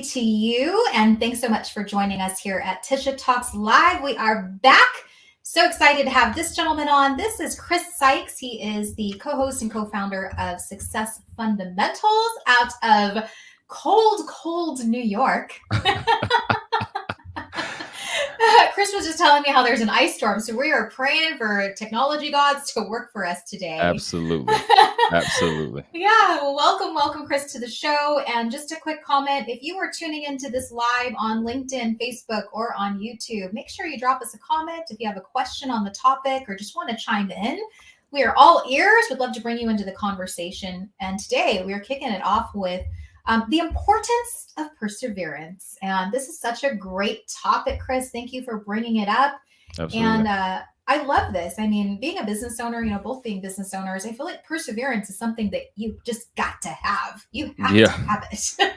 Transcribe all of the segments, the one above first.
to you. And thanks so much for joining us here at Tisha Talks Live. We are back. So excited to have this gentleman on. This is Kris Sykes. He is the co-host and co-founder of Success Fundamentals out of cold New York. Kris was just telling me how there's an ice storm, so we are praying for technology gods to work for us today. Absolutely. Yeah, well, welcome, Kris, to the show. And just a quick comment, if you are tuning into this live on LinkedIn, Facebook, or on YouTube, make sure you drop us a comment if you have a question on the topic or just want to chime in. We are all ears. We'd love to bring you into the conversation. And today we are kicking it off with the importance of perseverance. And this is such a great topic, Kris. Thank you for bringing it up. Absolutely. And I love this. I mean, being a business owner, both being business owners, I feel like perseverance is something that you just got to have. You have to have it.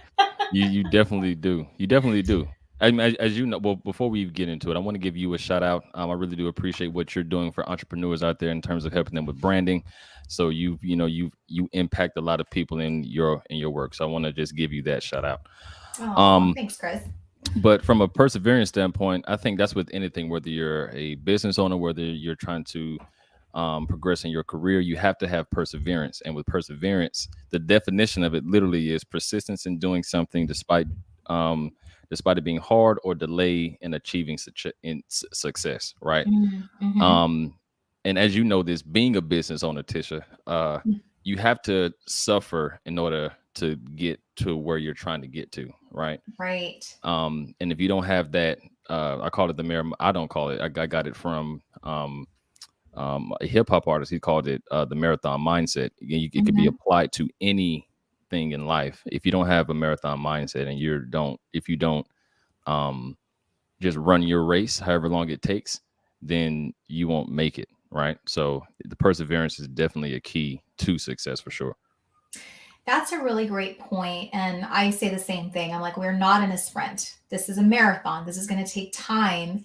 You definitely do. You definitely do. I mean, as you know, well, before we get into it, I want to give you a shout out. I really do appreciate what you're doing for entrepreneurs out there in terms of helping them with branding. So you impact a lot of people in your work. So I want to just give you that shout out. Thanks, Kris. But from a perseverance standpoint, I think that's with anything, whether you're a business owner, whether you're trying to progress in your career, you have to have perseverance. And with perseverance, the definition of it literally is persistence in doing something despite it being hard or delay in achieving success, right? Mm-hmm. And as you know, this being a business owner, Tisha, you have to suffer in order to get to where you're trying to get to, right? Right. And if you don't have that, I call it the mirror. I don't call it. I got it from a hip hop artist. He called it the marathon mindset. It could be applied to anything in life. If you don't have a marathon mindset and if you don't just run your race, however long it takes, then you won't make it, right? So the perseverance is definitely a key to success for sure. That's a really great point. And I say the same thing. I'm like, we're not in a sprint. This is a marathon. This is going to take time.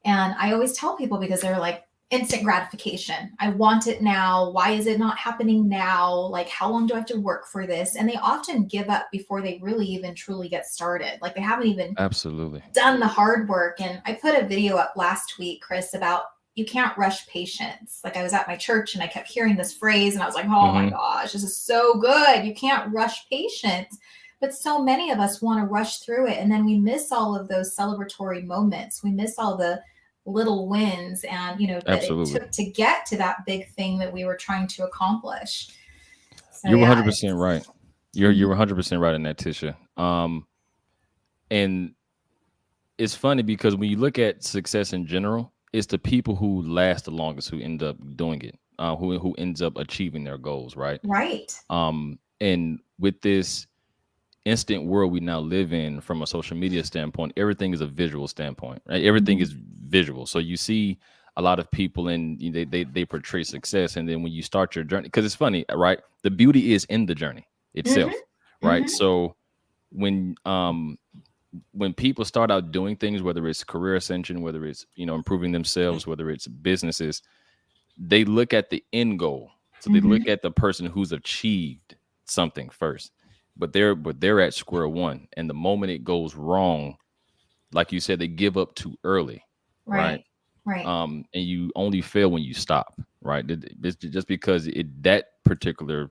And I always tell people, because they're like, instant gratification. I want it now. Why is it not happening now? Like, how long do I have to work for this? And they often give up before they really even truly get started. Like, they haven't even done the hard work. And I put a video up last week, Kris, about you can't rush patience. Like, I was at my church and I kept hearing this phrase and I was like, oh my gosh, this is so good. You can't rush patience. But so many of us want to rush through it. And then we miss all of those celebratory moments. We miss all the little wins and, that it took to get to that big thing that we were trying to accomplish. So, you're 100% right. You're 100% right in that, Tisha. And it's funny because when you look at success in general, it's the people who last the longest who end up doing it, who ends up achieving their goals, right? Right. And with this instant world we now live in, from a social media standpoint, everything is a visual standpoint, right? Everything is visual. So you see a lot of people and they portray success. And then when you start your journey, because it's funny, right? The beauty is in the journey itself, right? So when people start out doing things, whether it's career ascension, whether it's, improving themselves, whether it's businesses, they look at the end goal. So they look at the person who's achieved something first. But they're at square one, and the moment it goes wrong, like you said, they give up too early, right? And you only fail when you stop, right? It's just because that particular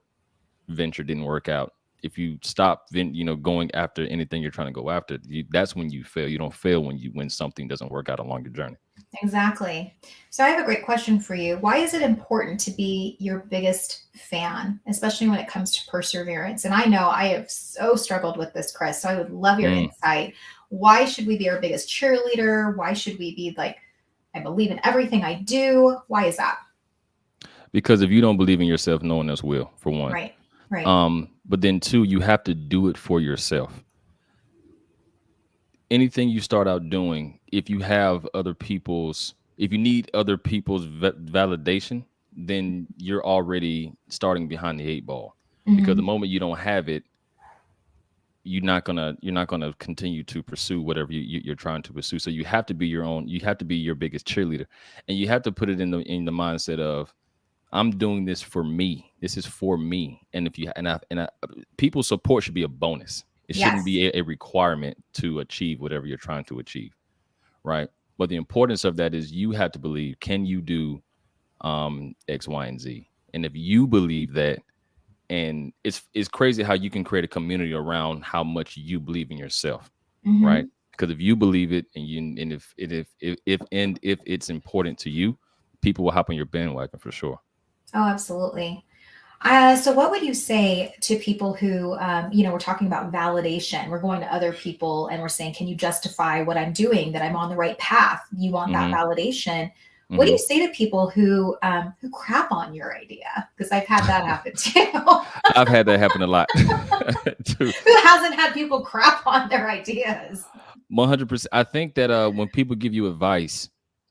venture didn't work out. If you stop, going after anything you're trying to go after, that's when you fail. You don't fail when something doesn't work out along your journey. Exactly. So I have a great question for you. Why is it important to be your biggest fan, especially when it comes to perseverance? And I know I have so struggled with this, Kris, so I would love your insight. Why should we be our biggest cheerleader? Why should we be like, I believe in everything I do? Why is that? Because if you don't believe in yourself, no one else will, for one. Right. But then two, you have to do it for yourself. Anything you start out doing, if you need other people's validation, then you're already starting behind the 8 ball. Because the moment you don't have it, you're not gonna continue to pursue whatever you're trying to pursue. So you have to be you have to be your biggest cheerleader, and you have to put it in the mindset of, I'm doing this for me. This is for me. And if you people's support should be a bonus. It shouldn't Yes. be a requirement to achieve whatever you're trying to achieve, right? But the importance of that is you have to believe, can you do X, Y, and Z? And if you believe that, and it's crazy how you can create a community around how much you believe in yourself, right? Mm-hmm. Because if you believe it, and if it's important to you, people will hop on your bandwagon for sure. Oh, absolutely. So, what would you say to people who, we're talking about validation? We're going to other people and we're saying, can you justify what I'm doing, that I'm on the right path? You want that Hmm. validation. What do Hmm. you say to people who crap on your idea? Because I've had that happen too. I've had that happen a lot too. Who hasn't had people crap on their ideas? 100%. I think that when people give you advice,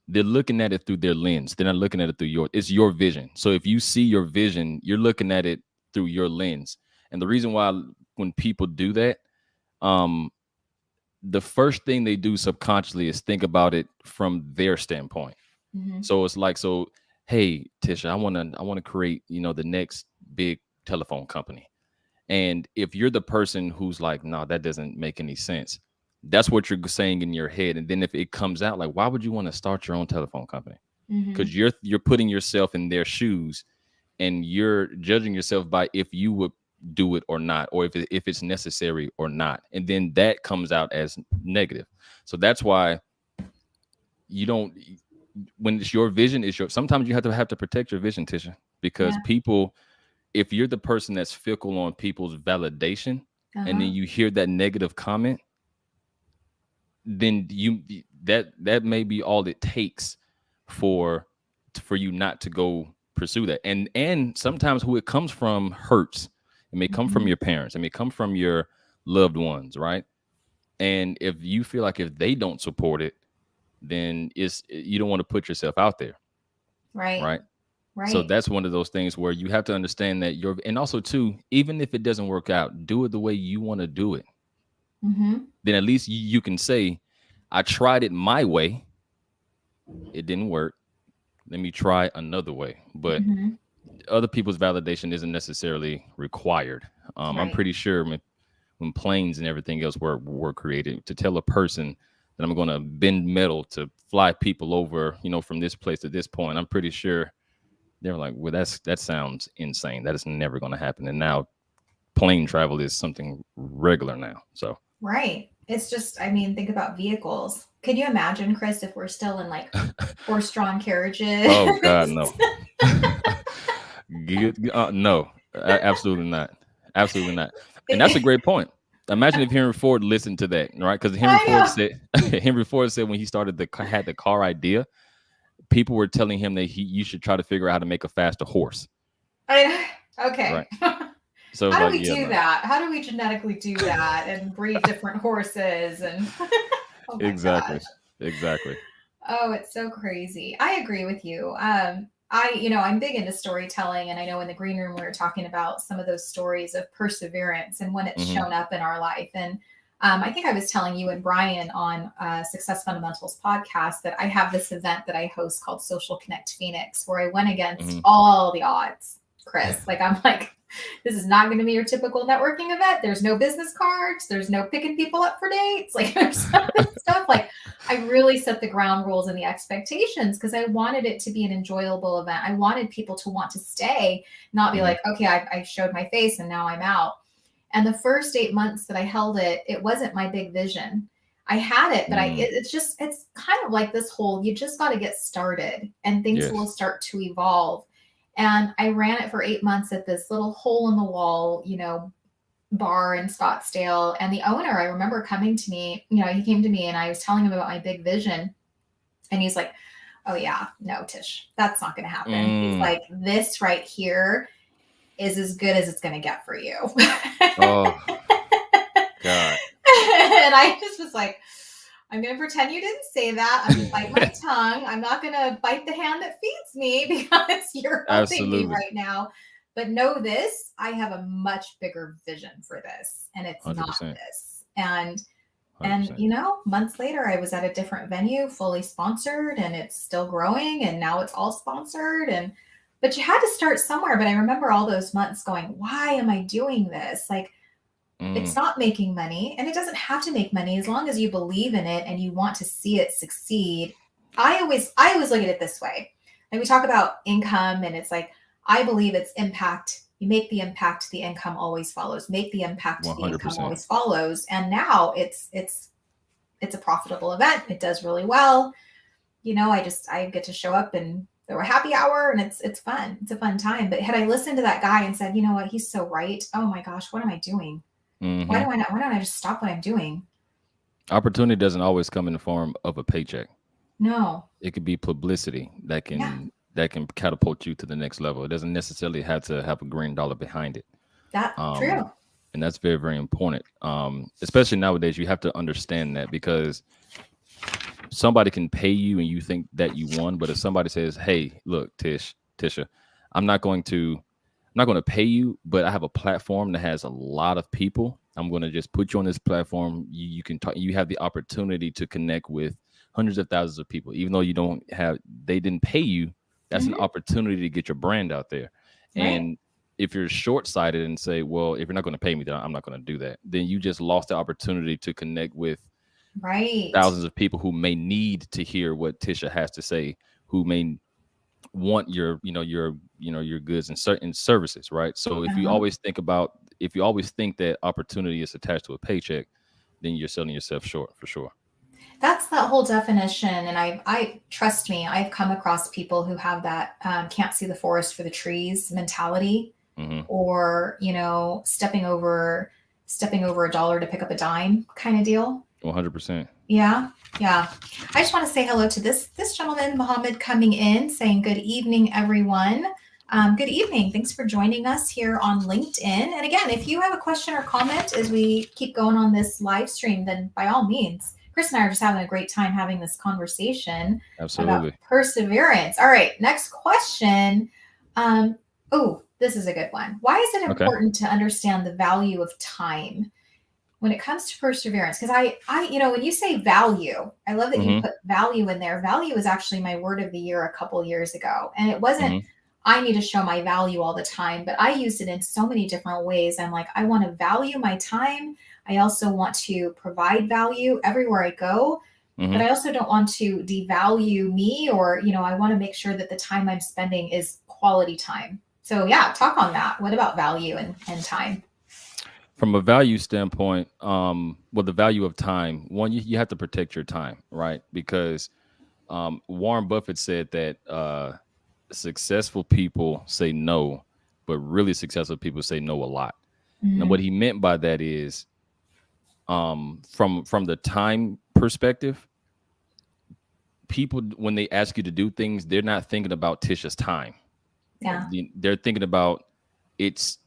they're looking at it through their lens. They're not looking at it through it's your vision. So if you see your vision, you're looking at it through your lens. And the reason why when people do that, um, the first thing they do subconsciously is think about it from their standpoint. Mm-hmm. So it's like, so, hey, Tisha, I want to create, the next big telephone company. And if you're the person who's like, no, that doesn't make any sense, that's what you're saying in your head. And then if it comes out, like, why would you want to start your own telephone company? Mm-hmm. Because you're putting yourself in their shoes, and you're judging yourself by if you would do it or not, or if it's necessary or not. And then that comes out as negative. So that's why you don't, when it's your vision, is your, sometimes you have to protect your vision, Tisha, because Yeah. people, if you're the person that's fickle on people's validation, and then Uh-huh. you hear that negative comment, then that may be all it takes for you not to go pursue that. And sometimes who it comes from hurts. It may come from Mm-hmm. your parents, it may come from your loved ones, right? And if you feel like if they don't support it, then you don't want to put yourself out there, Right. right? So Right. that's one of those things where you have to understand that and also too, even if it doesn't work out, do it the way you want to do it. Mm-hmm. Then at least you can say, I tried it my way, it didn't work, let me try another way. But Mm-hmm. other people's validation isn't necessarily required. I'm Right. pretty sure when planes and everything else were created, to tell a person that I'm going to bend metal to fly people over, from this place to this point, I'm pretty sure they were like, well, that sounds insane, that is never going to happen. And now plane travel is something regular now. So Right. It's just, I mean, think about vehicles. Could you imagine, Kris, if we're still in like horse-drawn carriages? oh God, no. No, absolutely not. Absolutely not. And that's a great point. Imagine if Henry Ford listened to that, right? Because Henry I Ford know. said, Henry Ford said when he started had the car idea, people were telling him that you should try to figure out how to make a faster horse, Okay. right? So it's How do like, we yeah, do no, that? How do we genetically do that and breed different horses? And oh my gosh. exactly, exactly. Oh, it's so crazy. I agree with you. I'm big into storytelling, and I know in the green room we were talking about some of those stories of perseverance and when it's Hmm. shown up in our life. And I think I was telling you and Brian on Success Fundamentals podcast that I have this event that I host called Social Connect Phoenix, where I went against Hmm. all the odds, Kris. Like I'm like, this is not going to be your typical networking event. There's no business cards. There's no picking people up for dates. Like there's stuff like I really set the ground rules and the expectations because I wanted it to be an enjoyable event. I wanted people to want to stay, not be Hmm. like, okay, I showed my face and now I'm out. And the first 8 months that I held it, it wasn't my big vision. I had it, but Mm, it's kind of like this whole, you just got to get started and things will yes. start to evolve. And I ran it for 8 months at this little hole in the wall, bar in Scottsdale. And the owner, I remember coming to me, he came to me and I was telling him about my big vision. And he's like, oh, yeah, no, Tish, that's not going to happen. He's Mm, like, this right here is as good as it's going to get for you. oh God. And I just was like, I'm going to pretend you didn't say that. I'm going to bite my tongue. I'm not going to bite the hand that feeds me because you're helping me Absolutely. right now. But know this, I have a much bigger vision for this, and it's not 100%. this. And 100%. months later, I was at a different venue, fully sponsored, and it's still growing. And now it's all sponsored. But you had to start somewhere. But I remember all those months going, why am I doing this? Like, It's not making money, and it doesn't have to make money as long as you believe in it and you want to see it succeed. I always look at it this way. Like we talk about income, and it's like I believe it's impact. You make the impact, the income always follows. Make the impact, the income 100%. always follows. And now it's a profitable event. It does really well. I get to show up and there were happy hour, and it's fun. It's a fun time. But had I listened to that guy and said, you know what, he's so right. Oh my gosh, what am I doing? Mm-hmm. Why don't I just stop what I'm doing? Opportunity doesn't always come in the form of a paycheck. No. It could be publicity that Yeah, can catapult you to the next level. It doesn't necessarily have to have a green dollar behind it. that Um, true. and that's very, very important. Especially nowadays, you have to understand that because somebody can pay you and you think that you won, but if somebody says, "Hey, look, Tisha, I'm not going to I'm not going to pay you, but I have a platform that has a lot of people. I'm going to just put you on this platform. You can talk. You have the opportunity to connect with hundreds of thousands of people, even though they didn't pay you. That's an Hmm. opportunity to get your brand out there. Right. And if you're short sighted and say, well, if you're not going to pay me, then I'm not going to do that. Then you just lost the opportunity to connect with Right. thousands of people who may need to hear what Tisha has to say, who may want your goods and certain services, right? So Uh-huh. if you always think that opportunity is attached to a paycheck, then you're selling yourself short for sure. That's that whole definition. And I trust me, I've come across people who have that can't see the forest for the trees mentality, Hmm. or stepping over a dollar to pick up a dime kind of deal. 100%. Yeah, yeah. I just want to say hello to this gentleman, Mohammed, coming in, saying good evening, everyone. Good evening. Thanks for joining us here on LinkedIn. And again, if you have a question or comment as we keep going on this live stream, then by all means, Kris and I are just having a great time having this conversation about Absolutely. perseverance. All right, next question. Oh, this is a good one. Why is it Okay. important to understand the value of time when it comes to perseverance? Because when you say value, I love that you Hmm. put value in there. Value was actually my word of the year a couple years ago, and it wasn't Hmm. I need to show my value all the time, but I used it in so many different ways. I'm like, I want to value my time. I also want to provide value everywhere I go, but Hmm. I also don't want to devalue me, or I want to make sure that the time I'm spending is quality time. So yeah, talk on that. What about value and time? From a value standpoint, well, the value of time, one, you have to protect your time, right? Because Warren Buffett said that successful people say no, but really successful people say no a lot. Now, what Mm-hmm. he meant by that is, from the time perspective, people when they ask you to do things, they're not thinking about Tisha's time. Yeah. They're thinking about it's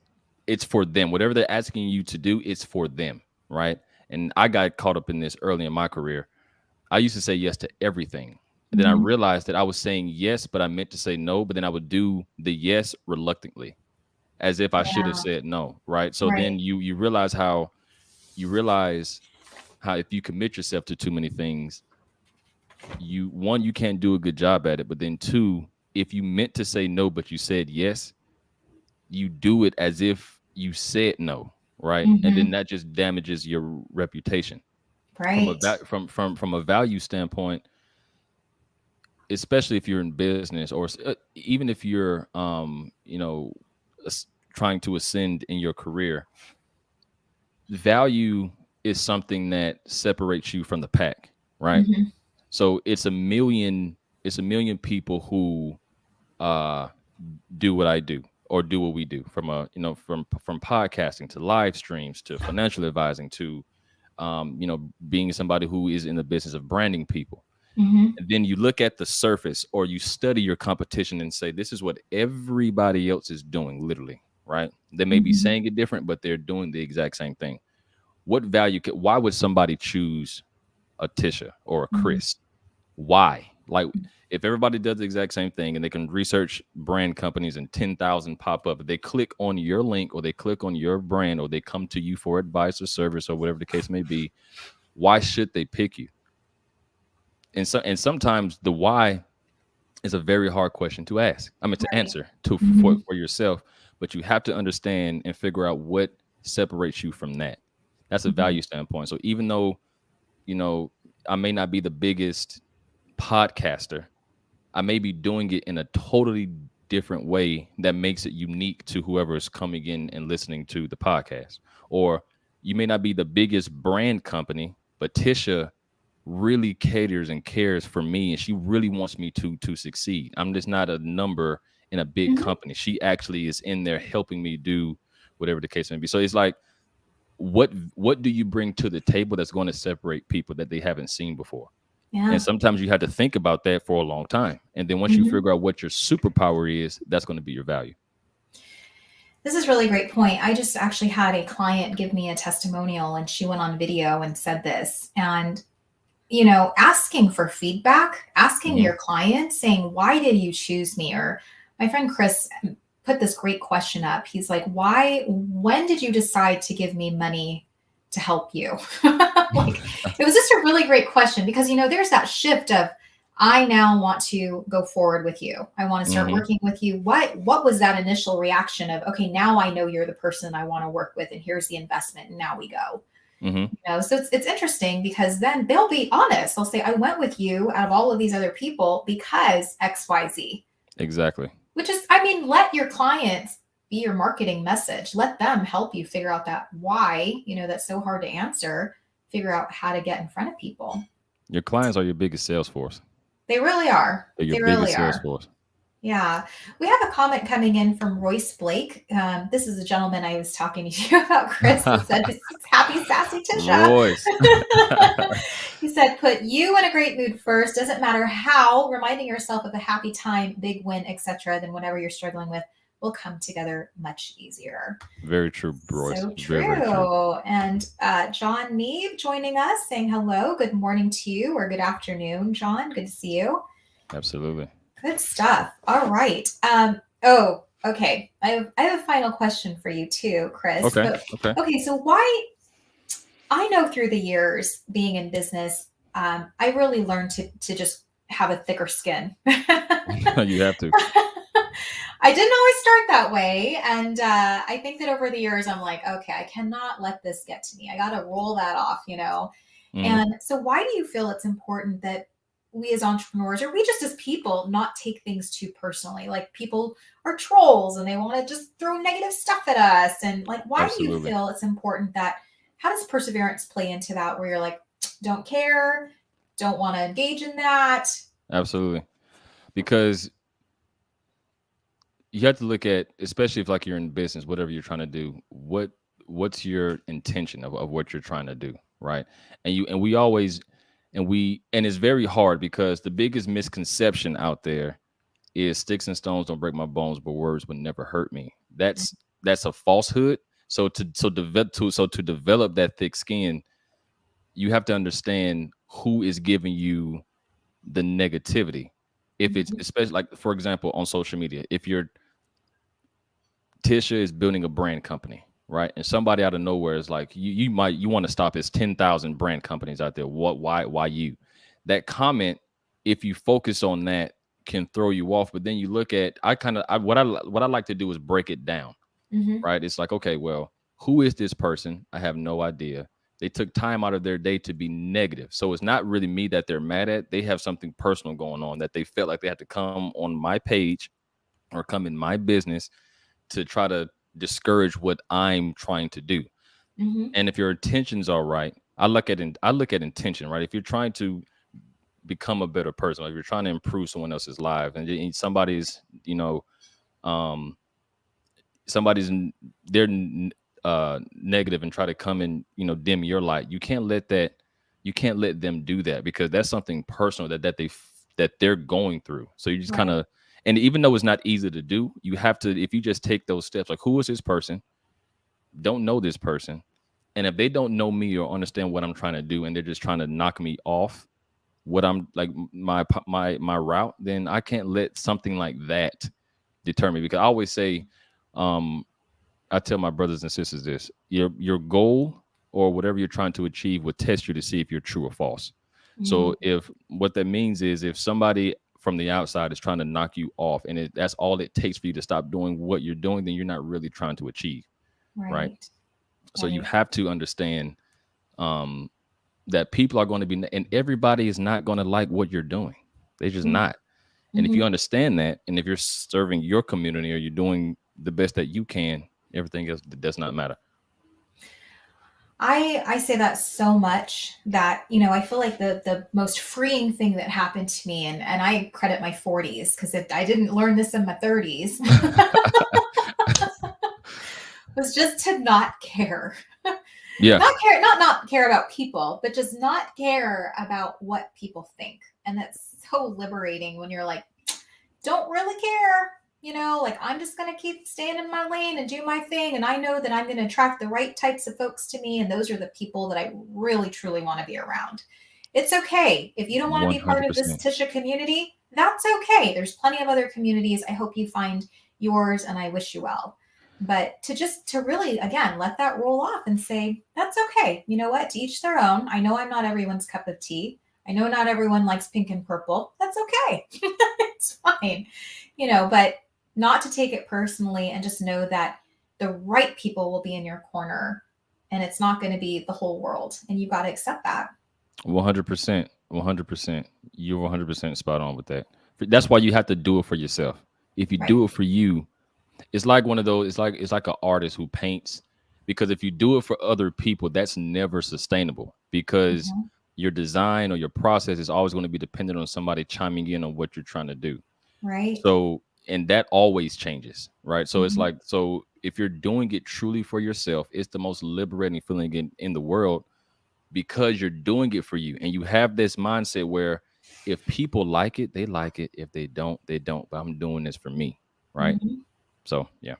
it's for them. Whatever they're asking you to do, it's for them, right? And I got caught up in this early in my career. I used to say yes to everything. And then I Mm-hmm. realized that I was saying yes, but I meant to say no, but then I would do the yes reluctantly, as if I should have Yeah. said no, right? So Right. then you realize how if you commit yourself to too many things, you can't do a good job at it, but then two, if you meant to say no but you said yes, you do it as if you said no, right? And then Mm-hmm. that just damages your reputation. From a Right. from a value standpoint, especially if you're in business or even if you're trying to ascend in your career, value is something that separates you from the pack, right? Mm-hmm. So it's a million people who uh do what I do or do what we do, from from podcasting to live streams to financial advising to being somebody who is in the business of branding people. Mm-hmm. And then you look at the surface or you study your competition and say, this is what everybody else is doing, literally, right? They may be Mm-hmm. saying it different, but they're doing the exact same thing. Why would somebody choose a Tisha or a Mm-hmm. Kris? Why? Like, if everybody does the exact same thing and they can research brand companies and 10,000 pop up, if they click on your link or they click on your brand or they come to you for advice or service or whatever the case may be, why should they pick you? And sometimes the why is a very hard question to ask. I mean, to Right. answer to Mm-hmm. for yourself, but you have to understand and figure out what separates you from that. That's a Mhm. value standpoint. So even though, you know, I may not be the biggest podcaster, I may be doing it in a totally different way that makes it unique to whoever is coming in and listening to the podcast. Or you may not be the biggest brand company, but Tisha really caters and cares for me, and she really wants me to succeed. I'm just not a number in a big Mhm. company. She actually is in there helping me do whatever the case may be. So it's like, what do you bring to the table that's going to separate people that they haven't seen before? And Yeah. sometimes you have to think about that for a long time. And then once you Mhm. figure out what your superpower is, that's going to be your value. This is a really great point. I just actually had a client give me a testimonial, and she went on video and said this. And, asking for feedback, asking Hmm. your client, saying, why did you choose me? Or my friend Chris put this great question up. He's like, when did you decide to give me money to help you? Like, it was just a really great question because, there's that shift of, I now want to go forward with you. I want to start Hmm. working with you. What was that initial reaction of, okay, now I know you're the person I want to work with, and here's the investment, and now we go. Hmm. So it's interesting because then they'll be honest. They'll say, I went with you out of all of these other people because XYZ, Exactly. which is, I mean, let your clients be your marketing message. Let them help you figure out that why, that's so hard to answer, figure out how to get in front of people. Your clients are your biggest sales force. They really are. They're your They biggest really sales are. force. Yeah. We have a comment coming in from Royce Blake. This is a gentleman I was talking to you about, Chris. He said, happy sassy Tisha. Royce. He said, put you in a great mood first. Doesn't matter how. Reminding yourself of a happy time, big win, etc. Then whatever you're struggling with will come together much easier. Very true, Royce. So Very, very true. true. And John Neve joining us, saying hello. Good morning to you, or good afternoon, John. Good to see you. Absolutely. Good stuff. All right. Okay. I have a final question for you too, Chris. Okay. But Okay. okay, so why I know through the years being in business, I really learned to just have a thicker skin. You have to. I didn't always start that way, and I think that over the years, I'm like, okay, I cannot let this get to me. I got to roll that off. Hmm. And so, why do you feel it's important that we as entrepreneurs, or we just as people, not take things too personally? Like, people are trolls and they want to just throw negative stuff at us. And, like, why do you Absolutely. feel it's important that, how does perseverance play into that where you're like, don't care, don't want to engage in that? Absolutely. Because you have to look at, especially if like you're in business, whatever you're trying to do, what's your intention of what you're trying to do, right? And it's very hard because the biggest misconception out there is sticks and stones don't break my bones, but words would never hurt me. That's a falsehood. So to develop that thick skin, you have to understand who is giving you the negativity. If it's Mhm. especially like, for example, on social media, if you're Tisha is building a brand company, right? And somebody out of nowhere is like, you want to stop his 10,000 brand companies out there. Why you? That comment, if you focus on that, can throw you off. But then you look at, what I like to do is break it down, Mhm. right? It's like, okay, well, who is this person? I have no idea. They took time out of their day to be negative. So it's not really me that they're mad at. They have something personal going on that they felt like they had to come on my page or come in my business to try to discourage what I'm trying to do. Mhm. And if your intentions are right, I look at intention, right? If you're trying to become a better person, or if you're trying to improve someone else's life, and somebody's, um, somebody's they're negative and try to come and dim your light, you can't let them do that because that's something personal that they're going through. So you just kind Right. of, and even though it's not easy to do, you have to, if you just take those steps, like, who is this person? Don't know this person. And if they don't know me or understand what I'm trying to do, and they're just trying to knock me off what I'm like, my route, then I can't let something like that deter me. Because I always say, um I tell my brothers and sisters this: your goal or whatever you're trying to achieve will test you to see if you're true or false. Mm. So if what that means is, if somebody from the outside is trying to knock you off, and that's all it takes for you to stop doing what you're doing, then you're not really trying to achieve, right? Right. So you Right. have to understand that people are going to be, and everybody is not going to like what you're doing. They're just not. And if you Mm-hmm. understand that, and if you're serving your community or you're doing the best that you can, everything else does not matter. I say that so much that, you know, I feel like the most freeing thing that happened to me, and I credit my 40s, because if I didn't learn this in my 30s, was just to not care. Yeah, Not care about people, but just not care about what people think. And that's so liberating when you're like, don't really care. You know, like I'm just going to keep staying in my lane and do my thing. And I know that I'm going to attract the right types of folks to me. And those are the people that I really, truly want to be around. It's okay. If you don't want to be part of this 100%. Tisha community, that's okay. There's plenty of other communities. I hope you find yours and I wish you well. But to really, again, let that roll off and say, that's okay. You know what? To each their own. I know I'm not everyone's cup of tea. I know not everyone likes pink and purple. That's okay. It's fine. You know, but not to take it personally and just know that the right people will be in your corner and it's not going to be the whole world. And you've got to accept that. 100%. 100%. You're 100% spot on with that. That's why you have to do it for yourself. If you Right. do it for you, it's like one of those, it's like an artist who paints, because if you do it for other people, that's never sustainable, because Mhm. your design or your process is always going to be dependent on somebody chiming in on what you're trying to do. Right. So, and that always changes, right? So it's Mhm. like, so if you're doing it truly for yourself, it's the most liberating feeling in the world, because you're doing it for you. And you have this mindset where if people like it, they like it. If they don't, they don't. But I'm doing this for me, right? Mhm. So, yeah,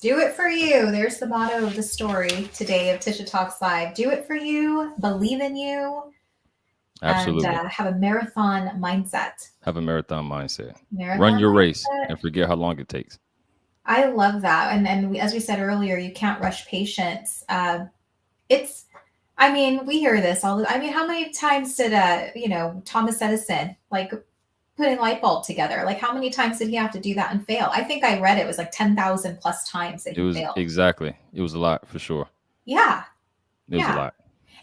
Do it for you. There's the motto of the story today of Tisha Talks Live. Do it for you, believe in you, and absolutely. have a marathon mindset. Have a marathon mindset. Run Marathon your race mindset. and forget how long it takes. I love that. And as we said earlier, you can't rush patience. It's, I mean, we hear this all the, I mean, how many times did, Thomas Edison, like putting a light bulb together? Like how many times did he have to do that and fail? I think I read it was like 10,000 plus times that It he was failed. exactly. It was a lot for sure. Yeah. It was a Yeah. lot.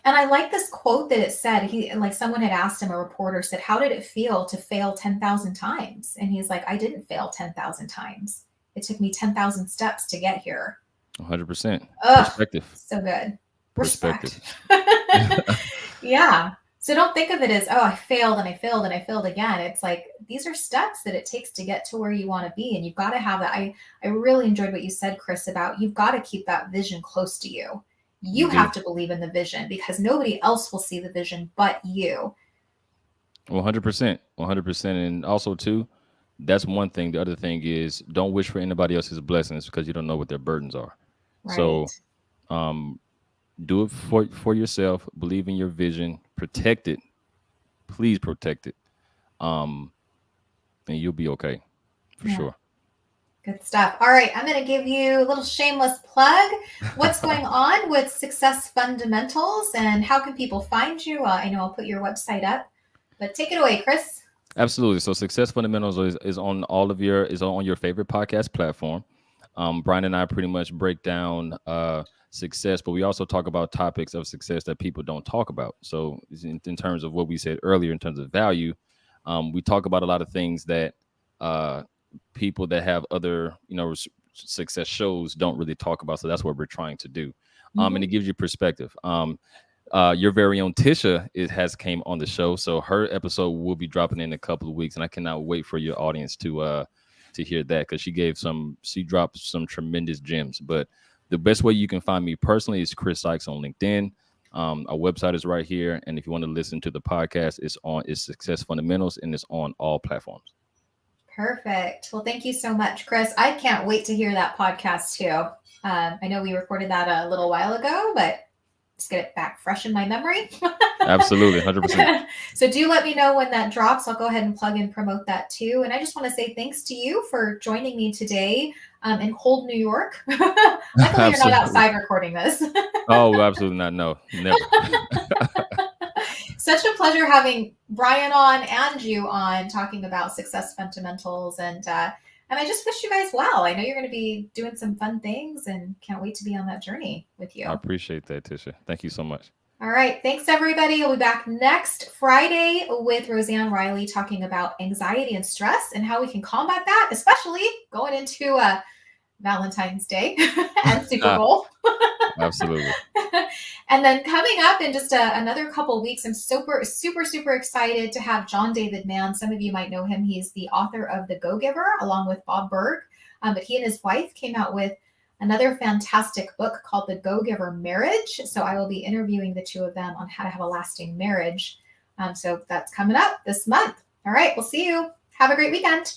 And I like this quote that it said, like someone had asked him, a reporter said, how did it feel to fail 10,000 times? And he's like, I didn't fail 10,000 times. It took me 10,000 steps to get here. 100%. Ugh, Perspective. so good. Perspective. Respect. Yeah. So don't think of it as, oh, I failed and I failed and I failed again. It's like these are steps that it takes to get to where you want to be. And you've got to have that. I really enjoyed what you said, Kris, about you've got to keep that vision close to you. You You do. have to believe in the vision because nobody else will see the vision but you. 100%. 100%. And also, too, that's one thing. The other thing is don't wish for anybody else's blessings, because you don't know what their burdens are. Right. So, um, do it for yourself. Believe in your vision. Protect it. Please protect it. Um, and you'll be okay for Yeah. sure. Good stuff. All right. I'm going to give you a little shameless plug. What's going on with Success Fundamentals and how can people find you? I know I'll put your website up, but take it away, Kris. Absolutely. So Success Fundamentals is on is on your favorite podcast platform. Brian and I pretty much break down success, but we also talk about topics of success that people don't talk about. So in terms of what we said earlier, in terms of value, we talk about a lot of things that uh, people that have other success shows don't really talk about. So that's what we're trying to do, and it gives you perspective. Your very own Tisha has came on the show, so her episode will be dropping in a couple of weeks, and I cannot wait for your audience to hear that, because she dropped some tremendous gems. But the best way you can find me personally is Kris Sykes on LinkedIn. Our website is right here, and if you want to listen to the podcast, it's Success Fundamentals, and it's on all platforms. Perfect. Well, thank you so much, Kris. I can't wait to hear that podcast too. I know we recorded that a little while ago, but just get it back fresh in my memory. Absolutely, 100%. So do let me know when that drops. I'll go ahead and plug and promote that too. And I just want to say thanks to you for joining me today in cold New York. Luckily, you're not outside recording this. Oh, absolutely not. No, never. Such a pleasure having Brian on and you on talking about success fundamentals. And And I just wish you guys well. I know you're going to be doing some fun things and can't wait to be on that journey with you. I appreciate that, Tisha. Thank you so much. All right. Thanks, everybody. We'll be back next Friday with Roseanne Riley talking about anxiety and stress and how we can combat that, especially going into Valentine's Day and Super Bowl. Absolutely. And then coming up in just another couple weeks, I'm super excited to have John David Mann. Some of you might know him. He's the author of The Go-Giver along with Bob Berg. But he and his wife came out with another fantastic book called The Go-Giver Marriage. So I will be interviewing the two of them on how to have a lasting marriage. So that's coming up this month. All right, we'll see you. Have a great weekend.